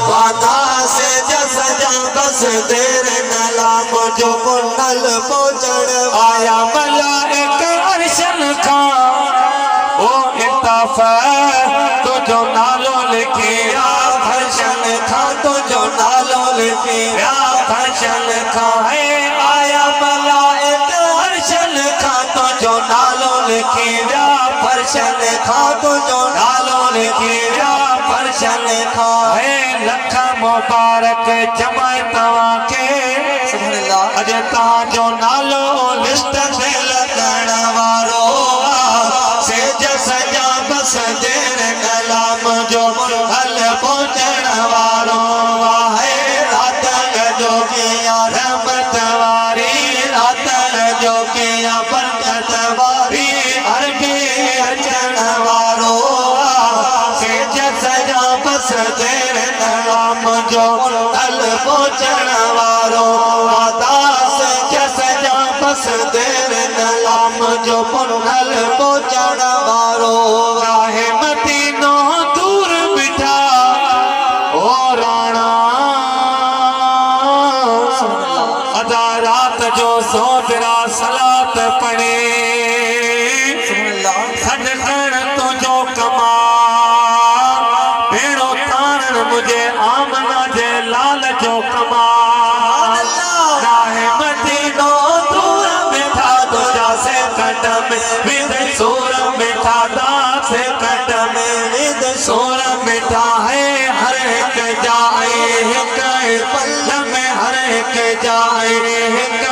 वादा से जस जा बस देर न लाम जो मुन्नल पहुंचण आया मलाइक अर्शन खा ओ इत्तफा तो जो नालो लिखे फर्शन खा तो जो नालो लिखे फर्शन खा है आया मलाइक अर्शन खा तो जो नालो लिखे फर्शन खा तो जो नालो लिखे फर्शन खा है लख मुबारक जमाए तवा के अज तव्हां जो नालो लिस्ट ते लगण वारो सेज सजा बस देर कलाम जो हल पहुंचण वारो है रात जो किया रहमत वारी रात जो किया बरकत वारी हर के अचण वारो सेज सजा बस देर कलाम जो हल पहुंचण वारो वादा सेज सजा बस देर कलाम जो हल पहुंचण वारो राहे मदीनो दूर बिठा ओ राणा अदा रात जो सो तेरा सलात पढ़े सजण तुझो कमा भेड़ो थारण मुझे आमना जे लाल जो कमा राहे मदीनो दूर बिठा तुझा से कदम विद सूर मिठा दास कदम विद सूर मिठा है हर एक जाए एक पल में हर एक जाए एक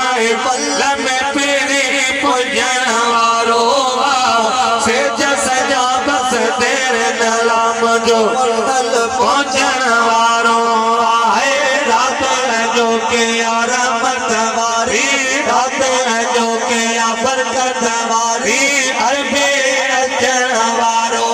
पल में पीरी पुजन वारो सेज सजा बस देर नलाम जो हल पहुंचण वारो है रात जो के रहमत वारी रात जो के बरकत वारी अरबे अचण वारो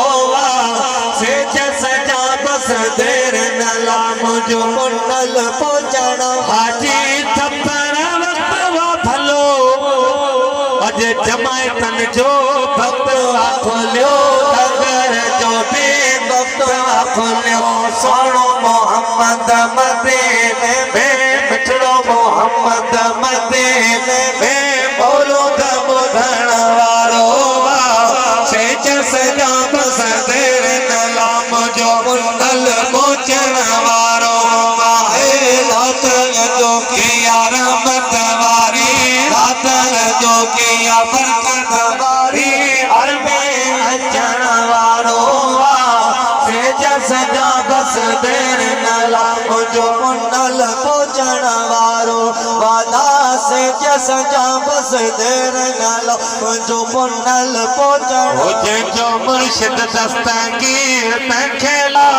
सेज सजा बस देर नलाम जो मुन्नल पहुंचण हाजी थप्पड़ वक्त वा भलो अज जमायतन जो भक्त खोलियो नगर जो भी भक्त खोलियो सोनो मोहम्मद मदीने में मिठड़ो मोहम्मद मदीने में बोलो बुधण वारो सेज सजा बस देर नलाम जो मुन्नल पहुंचण वारो रात जो किया रहमत वारी रात जो किया बरकत वारी अरबे अचण वारो सेज सजा बस देर नलाम जो मुन्नल पहुंचण वारो वादा सेज सजा बस देर नलाम जो मुन्नल पहुंचण जो मुर्शिद दस्तगीर में खेला